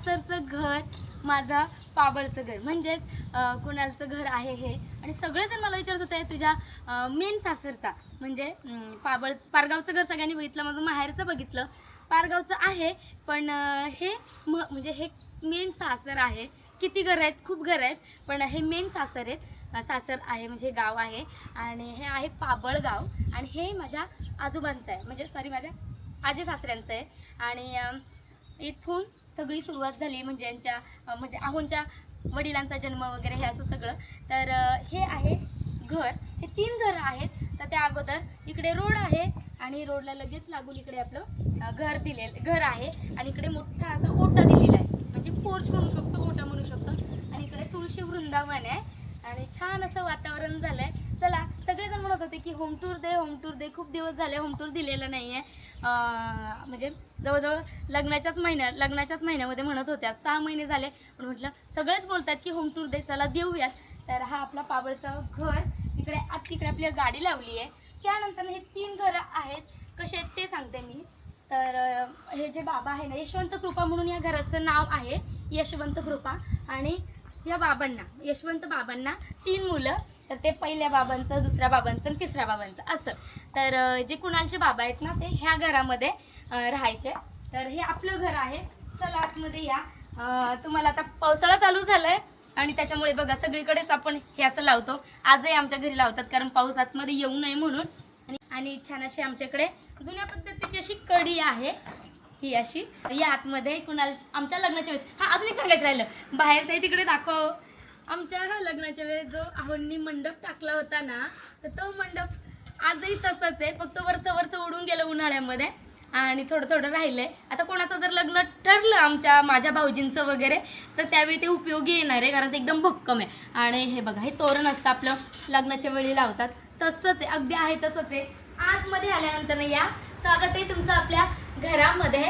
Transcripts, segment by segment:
सासरचं घर माझं पाबळचं घर म्हणजेच कुणालचं घर आहे हे. आणि सगळेजण मला विचारत होते तुझ्या मेन सासरचा म्हणजे पारगावचं घर सगळ्यांनी बघितलं, माझं माहेरचं बघितलं, पारगावचं आहे पण हे म्हणजे हे मेन सासर आहे. किती घर आहेत, खूप घर आहेत, पण हे मेन सासर आहेत, सासर आहे म्हणजे गाव आहे. आणि हे आहे पाबळगाव आणि हे माझ्या आजोबांचं आहे, म्हणजे सॉरी माझ्या आजी सासऱ्यांचं आहे. आणि इथून सगळी सुरुवात झाली म्हणजे यांच्या म्हणजे आहोंच्या वडिलांचा जन्म वगैरे हे असं सगळं. तर हे आहे घर, हे 3 घरं आहेत. तर त्या अगोदर इकडे रोड आहे आणि रोडला लगेच लागून इकडे आपलं घर आहे. आणि इकडे मोठा असा ओटा दिलेला आहे, म्हणजे पोर्च म्हणू शकतो, ओटा म्हणू शकतो. आणि इकडे तुळशी वृंदावन आहे आणि छान असं वातावरण झालं आहे. चला, सगळेजण म्हणत होते की होम टूर दे, खूप दिवस झाले होम टूर दिलेलं नाही आहे. म्हणजे जवळजवळ लग्नाच्याच महिन्यामध्ये म्हणत होत्या, 6 महिने झाले. पण म्हटलं सगळेच बोलतात की होम टूर दे, चला देऊयात. तर हा आपला पाबळचं घर, तिकडे आपली गाडी लावली आहे. त्यानंतर हे 3 घरं आहेत, कसे आहेत ते सांगते मी. तर हे जे बाबा आहे ना, यशवंत कृपा म्हणून या घराचं नाव आहे, यशवंत कृपा. आणि या यशवंत बाबांना 3 मुलं. तर ते पहिल्या बाबांचं, दुसऱ्या बाबांचं आणि तिसऱ्या बाबांचं असं. तर जे कुणालचे बाबा आहेत ना, ते ह्या घरामध्ये राहायचे. तर हे आपलं घर आहे. चला आतमध्ये या. तुम्हाला आता पावसाळा चालू झालाय आणि त्याच्यामुळे बघा सगळीकडेच आपण हे असं लावतो. आजही आमच्या घरी लावतात कारण पाऊस आतमध्ये येऊ नये म्हणून. आणि छान अशी आमच्याकडे जुन्या पद्धतीची अशी कडी आहे, ही अशी. या आतमध्ये आमच्या लग्नाच्या वेळेस अजून एक सांगायचं राहिलं, बाहेर ते तिकडे दाखव. आमच्या लग्नाच्या वेळेस जो आहोंनी मंडप टाकला होता ना, तर तो मंडप आजही तसंच आहे, फक्त वरचं उडून गेलं उन्हाळ्यामध्ये आणि थोडं राहिलंय. आता कोणाचं जर लग्न ठरलं माझ्या भाऊजींचं वगैरे, तर त्यावेळी ते उपयोगी येणार आहे कारण ते एकदम भक्कम आहे. आणि हे बघा, हे तोरण असतं आपलं लग्नाच्या वेळी लावतात, तसंच आहे, अगदी आहे तसंच आहे. आतमध्ये आल्यानंतर या, स्वागत आहे तुमचं आपल्या घरामध्ये.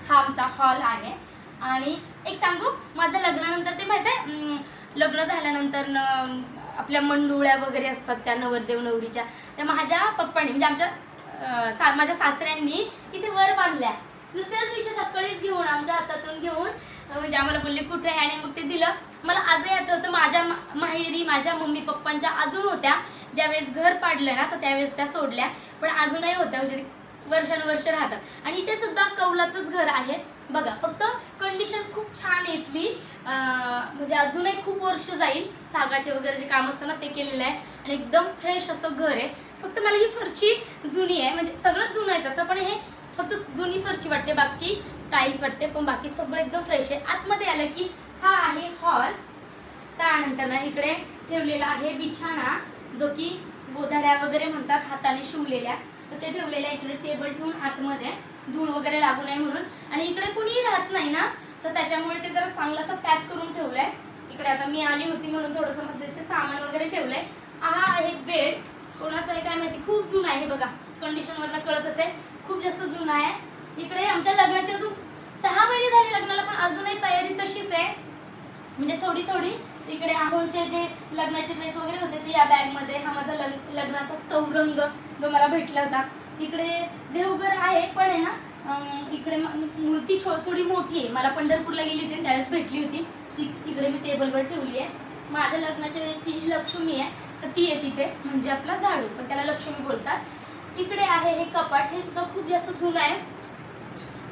हा आमचा हॉल आहे. आणि एक सांगू, माझं लग्नानंतर ते माहिती आहे, लग्न झाल्यानंतर आपल्या मंडुळ्या वगैरे असतात त्या नवरदेव नवरीच्या, त्या माझ्या पप्पांनी म्हणजे माझ्या सासऱ्यांनी तिथे वर बांधल्या. दुसऱ्याच दिवशी सकाळीच घेऊन आमच्या हातातून घेऊन म्हणजे आम्हाला बोलले कुठे आहे, आणि मग ते दिलं. मला आजही आठवतं, माझ्या माहेरी माझ्या मम्मी पप्पांच्या अजून होत्या. ज्यावेळेस घर पाडलं ना, तर त्यावेळेस त्या सोडल्या, पण अजूनही होत्या, म्हणजे वर्षानुवर्ष राहतात. आणि इथे सुद्धा कौलाचंच घर आहे बघा. फक्त कंडिशन खूप छान आहे इथली, म्हणजे अजूनही खूप वर्ष जाईल. सागाचे वगैरे जे काम असतं ना, ते केलेलं आहे आणि एकदम फ्रेश असं घर आहे. फक्त मला ही फरची जुनी आहे, म्हणजे सगळंच जुनं आहे तसं, पण हे फक्त जुनी फरची वाटते, बाकी टाईल्स वाटते, पण बाकी सगळं एकदम फ्रेश आहे. आतमध्ये आलं की हा आहे हॉल. त्यानंतर ना इकडे ठेवलेला आहे बिछाणा, जो की गोधड्या वगैरे म्हणतात, हाताने शिवलेल्या. तर ते ठेवलेलं आहे. इकडे टेबल ठेवून आतमध्ये धूळ वगैरे लागू नये म्हणून. आणि इकडे कुणीही राहत नाही ना, तर त्याच्यामुळे ते जरा चांगलं असं पॅक करून ठेवलंय. इकडे आता मी आली होती म्हणून थोडंसं म्हणजे ते सामान वगैरे ठेवलंय. हा आहे बेड. कोणाचं आहे काय माहिती, खूप जुना आहे बघा, कंडिशनवरनं कळत असेल, खूप जास्त जुना आहे. इकडे आमच्या लग्नाचे अजून 6 महिने झाले लग्नाला, पण अजूनही तयारी तशीच आहे, म्हणजे थोडी. इकडे आहोंचे जे लग्नाचे ड्रेस वगैरे होते ते या बॅगमध्ये. हा माझा लग्नाचा चौरंग जो मला भेटला होता. इकडे देवघर आहे, पण आहे ना इकडे मूर्ती थोडी मोठी आहे. मला पंढरपूरला गेली होती त्यावेळेस भेटली होती ती. इकडे मी टेबलवर ठेवली आहे. माझ्या लग्नाच्या वेळेसची जी लक्ष्मी आहे तर ती आहे तिथे, म्हणजे आपला झाडू, पण त्याला लक्ष्मी बोलतात. इकडे आहे हे कपाट, हे सुद्धा खूप जास्त जुनं आहे.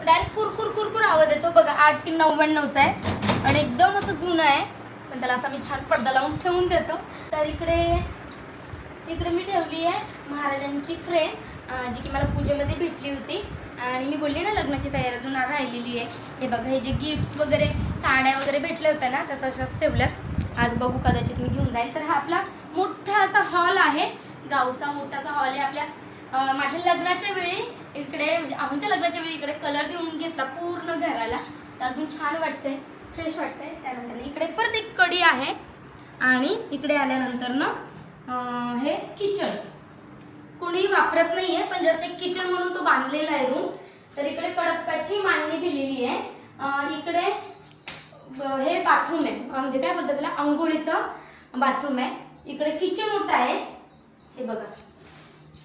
डायरेक्ट कुरकुर आवाज येतो बघा. 8,99चा आहे आणि एकदम असं जुनं आहे, पण त्याला असा मी छान पडदा लावून ठेवून देतो. तर इकडे मी ठेवली आहे महाराजांची फ्रेम, जी की मला पूजेमध्ये भेटली होती. आणि मी बोलली ना लग्नाची तयारी अजून राहिलेली आहे. हे बघा, हे जे गिफ्ट्स वगैरे साड्या वगैरे भेटल्या होत्या ना, त्या तशाच ठेवल्यात. आज बघू, कदाचित मी घेऊन जाईल. तर हा आपला मोठा असा हॉल आहे, गावचा मोठासा हॉल आहे. आपल्या माझ्या लग्नाच्या वेळी इकडे, म्हणजे आमच्या लग्नाच्या वेळी इकडे कलर देऊन घेतला पूर्ण घराला, तर अजून छान वाटते, फ्रेश वाटते. त्यानंतर इकडे परत एक कडी आहे. आणि इकडे आल्यानंतर ना हे किचन कोणी वापरत नाहीये, पण जस्ट एक किचन म्हणून तो बांधलेला आहे रूम. तर इकडे कडप्प्याची मांडणी दिलेली आहे. इकडे हे बाथरूम आहे, म्हणजे काय बोलतात त्याला, अंघोळीचं बाथरूम आहे. इकडे किचन मोठं आहे, हे बघा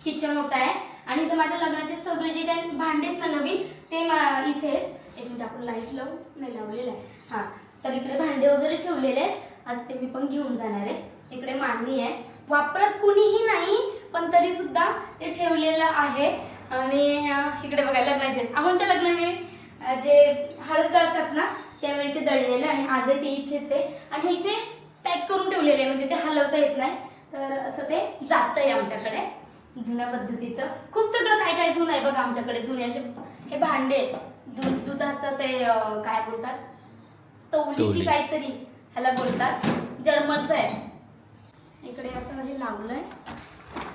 किचन मोठं आहे. आणि इथं माझ्या लग्नाचे सगळे जे काही भांडे आहेत ना नवीन, ते इथे एक मिनिट आपण लाईट नाही लावलेलं आहे. हां, तर इकडे भांडे वगैरे ठेवलेले आहेत, आज ते मी पण घेऊन जाणार आहे. इकडे मांडणी आहे, वापरत कुणीही नाही पण तरी सुद्धा ते ठेवलेलं आहे. आणि इकडे बघा लग्नाचे आमच्या लग्नावेळी जे हळद दळतात ना त्यावेळी ते दळलेलं आणि आजही ते इथेच आहे. आणि इथे पॅक करून ठेवलेले आहे, म्हणजे ते हलवता येत नाही, तर असं ते जातंय आमच्याकडे जुन्या पद्धतीचं. खूप सगळं काय काय जुनं आहे बघा आमच्याकडे. जुने असे हे भांडे, दुधाचं ते काय बोलतात, तवली की काहीतरी ह्याला बोलतात, जर्मलचं आहे. इकडे असं हे लावलंय,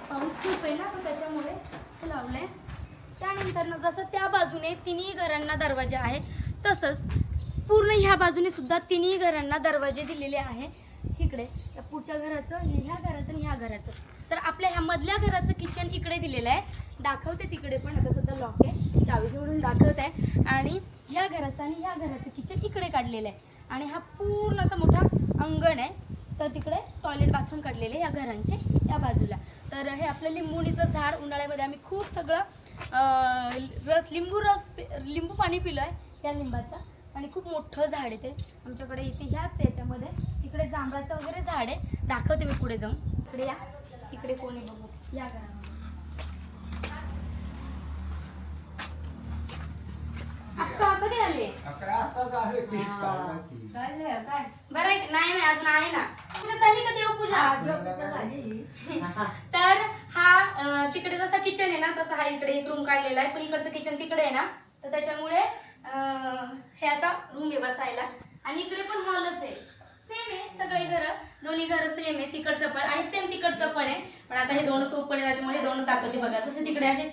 पाऊस खूप आहे ना तर त्याच्यामुळे हे लावलंय. त्यानंतर ना जसं त्या बाजूने तिन्ही घरांना दरवाजे आहे तसंच पूर्ण ह्या बाजूने सुद्धा तिन्ही घरांना दरवाजे दिलेले आहे. इकडे त्या पुढच्या घराचं, ह्या घराचं आणि ह्या घराचं. तर आपल्या ह्या मधल्या घराचं किचन इकडे दिलेलं आहे, दाखवते तिकडे पण. आता सध्या लॉक आहे, चावी जोडून दाखवत आहे. आणि ह्या घराचं आणि ह्या घराचं किचन इकडे काढलेलं आहे. आणि हा पूर्ण असा मोठा अंगण आहे, तर तिकडे टॉयलेट बाथरूम काढलेले ह्या घरांचे त्या बाजूला. तर हे आपलं लिंबुणीचं झाड, उन्हाळ्यामध्ये आम्ही खूप सगळं लिंबू पाणी पिलं आहे या लिंबाचं. आणि खूप मोठं झाड आहे ते आमच्याकडे इथे ह्याच याच्यामध्ये. इकडे जांभळाचं वगैरे झाड आहे, दाखवते मी पुढे जाऊन. इकडे या, इकडे कोणी बघू या घरामध्ये. अक्का कधी आले? बरं आहे, नाही नाही अजून आहे ना. पूजा झाली का देवपूजा? तर हा तिकडे जसा किचन आहे ना तसा हा इकडे एक रूम काढलेला आहे, पण इकडचं किचन तिकडे आहे ना, तर त्याच्यामुळे हे असा रूम आहे बसायला. आणि इकडे पण हॉलच आहे, सेम आहे सगळे घरं, दोन्ही घरं सेम आहे. तिकडचं पण आणि सेम तिकडचं पण आहे, पण आता हे दोनच ओपन आहे त्याच्यामुळे हे दोनच दाखवते बघा. तसे तिकडे असे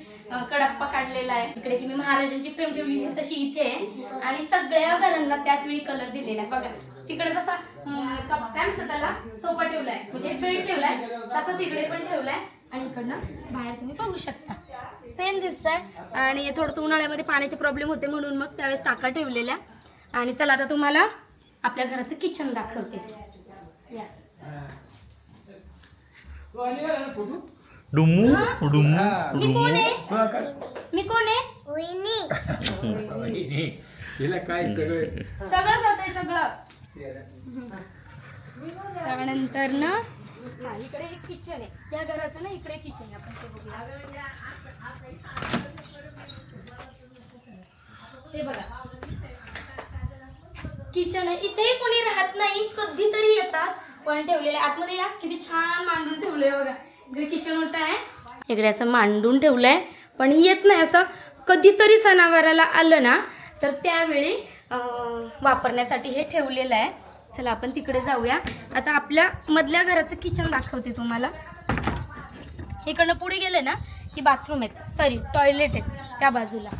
कडप्पा काढलेला आहे, तिकडे की मी महाराजांची फ्रेम ठेवली आहे तशी इथे आहे. आणि सगळ्या घरांना त्याच वेळी कलर दिलेला आहे बघा. तिकडे जसा काय म्हणतात त्याला, सोफा ठेवलाय म्हणजे बेड ठेवलाय, तसंच इकडे पण ठेवलाय. आणि इकडनं बाहेर तुम्ही पाहू शकता सेम दिसतंय. आणि थोडंसं उन्हाळ्यामध्ये पाण्याचे प्रॉब्लेम होते म्हणून मग त्यावेळेस टाका ठेवलेल्या. आणि चला आता तुम्हाला आपल्या घराचं किचन दाखवते. मी कोण आहे? मी कोण आहे? काय सगळं सगळं करते सगळं. त्यानंतर ना इकडे एक किचन आहे, त्या घराचं ना इकडे किचन आहे, आपण ते बघूया. ते बघा किचन आहे, इथेही कोणी राहत नाही, कधीतरी येतात पण ठेवलेले. आतमध्ये या, किती छान मांडून ठेवलंय बघा. इकडे किचन मोठं आहे, इकडे असं मांडून ठेवलंय, पण येत नाही. असं कधीतरी सणावाराला आलं ना तर त्यावेळी वापरण्यासाठी हे ठेवलेलं आहे. चला आपण तिकडे जाऊया. आता आपल्या मधल्या घराचं किचन दाखवते तुम्हाला. इकडनं पुढे गेले ना की बाथरूम आहेत, सॉरी टॉयलेट आहेत त्या बाजूला.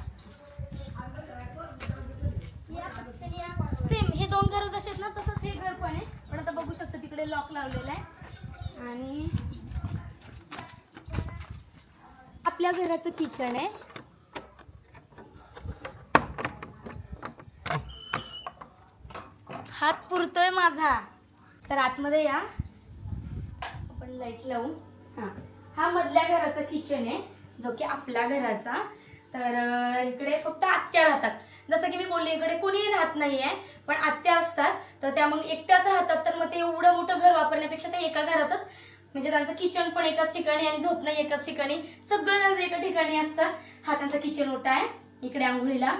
सेम हे दोन घर जसे आहेत ना तसंच हे घर पण आहे, पण आता बघू शकता तिकडे लॉक लावलेला आहे. आणि आपल्या घराचं किचन आहे. हात पुरतोय माझा, तर आतमध्ये या, आपण लाईट लावू. हा मधल्या घराचा किचन आहे जो की आपल्या घराचा. तर इकडे फक्त आत्या राहतात, जसं की मी बोलले इकडे कोणीही राहत नाहीये, पण आत्या असतात. तर त्या मग एकट्याच राहतात, तर मग ते एवढं मोठं घर वापरण्यापेक्षा ते एका घरातच, म्हणजे त्यांचं किचन पण एकाच ठिकाणी आणि झोपणं एकाच ठिकाणी, सगळं त्यांचं एका ठिकाणी असतं. हा त्यांचा किचन मोठा आहे. इकडे आंघोळीला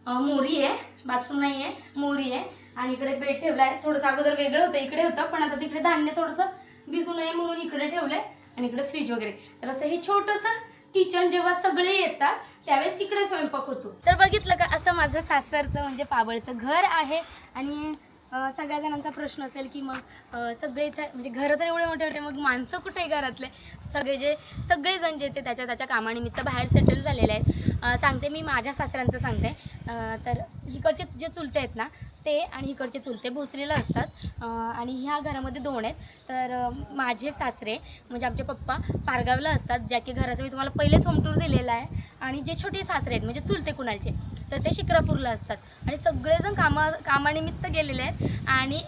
मोरी आहे, बाथरूम नाही आहे, मोरी आहे. आणि इकडे बेड ठेवलाय. थोडंसं अगोदर वेगळं होतं, इकडे होतं, पण आता तिकडे धान्य थोडंसं भिजू नये म्हणून इकडे ठेवलंय. आणि इकडे फ्रीज वगैरे. तर असं हे छोटंसं किचन जेव्हा सगळे येतात त्यावेळेस इकडे स्वयंपाक होतो. तर बघितलं का, असं माझं सासरचं म्हणजे पाबळचं घर आहे. आणि सगळ्या जणांचा प्रश्न असेल की मग सगळे इथे म्हणजे घरं तर एवढे मोठे मोठे, मग माणसं कुठे आहे घरातले? सगळेजण जे ते त्याच्या कामानिमित्त बाहेर सेटल झालेले आहेत. सांगते मी माझ्या सासऱ्यांचं सांगते. तर इकडचे जे चुलते आहेत ना ते आणि इकडचे चुलते भोसरीला असतात. आणि ह्या घरामध्ये दोन आहेत. तर माझे सासरे म्हणजे आमचे पप्पा पारगावला असतात, ज्या की घराचं मी तुम्हाला पहिलेच होम टूर दिलेला आहे. आणि जे छोटे सासरे आहेत म्हणजे चुलते कुणालचे, तर ते शिक्रापूरला असतात. आणि सगळेजण कामानिमित्त गेलेले आहेत. आणि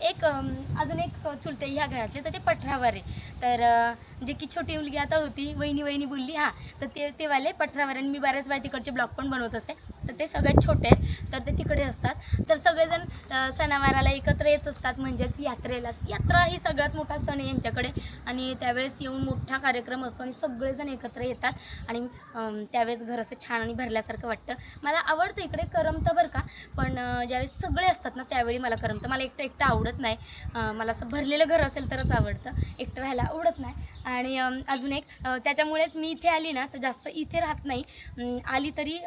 अजून एक चुलते ह्या घरातले, तर ते पठरावर आहे. तर जे की छोटी मुलगी आता होती, वहिनी बोलली हां, तर ते वाले पठरावर. आणि मी बऱ्याच वेळा तिकडचे ब्लॉग पण बनवत असते. तर ते सगळ्यात छोटे आहेत, तर ते तिकडे असतात. तर सगळेजण सणावाराला एकत्र येत असतात, म्हणजेच यात्रा ही सगळ्यात मोठा सण आहे यांच्याकडे. आणि त्यावेळेस येऊन मोठा कार्यक्रम असतो आणि सगळेजण एकत्र येतात आणि त्यावेळेस घर असं छान आणि भरल्यासारखं वाटतं. मला आवडतं इकडे, करमतं बरं का, पण ज्यावेळेस सगळे असतात ना त्यावेळी मला करमतं. मला एकटं आवडत नाही. मला असं भरलेलं घर असेल तरच आवडतं, एकटं राहायला आवडत नाही. आणि अजून एक त्याच्यामुळेच मी इथे आली ना तर जास्त इथे राहत नाही. आली तरी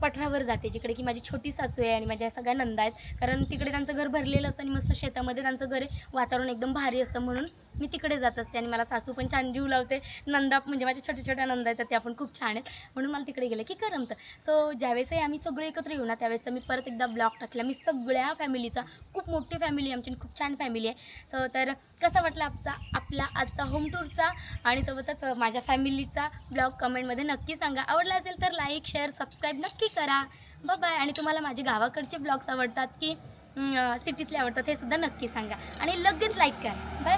पठारावर जाते, जिकडे की माझी छोटी सासू आहे आणि माझ्या सगळ्या नंदा आहेत. कारण तिकडे त्यांचं घर भरलेलं असतं आणि मस्त शेतामध्ये त्यांचं घर आहे, वातावरण एकदम भारी असतं, म्हणून मी तिकडे जात असते. आणि मला सासू पण छान जीव लावते. नंदा म्हणजे माझ्या छोट्या छोट्या नंदा आहेत, त्या पण खूप छान आहेत, म्हणून मला तिकडे गेलं की करमतं. सो ज्यावेळेसही आम्ही सगळे एकत्र येऊ ना त्यावेळेस मी परत एकदा ब्लॉग टाकला. मी सगळ्या फॅमिलीचा, खूप मोठी फॅमिली आमची, खूप छान फॅमिली आहे. सो तर कसा वाटला आपला आजचा होम टूरचा आणि सोबतच माझ्या फॅमिलीचा ब्लॉग कमेंटमध्ये नक्की सांगा. आवडला असेल तर लाईक, शेअर, सबस्क्राईब नक्की करा. बाय. आणि तुम्हाला माझे गावाकडचे ब्लॉग्स आवडतात की सिटीतले आवडतात हे सुद्धा नक्की सांगा आणि लगेच लाईक करा. बाय.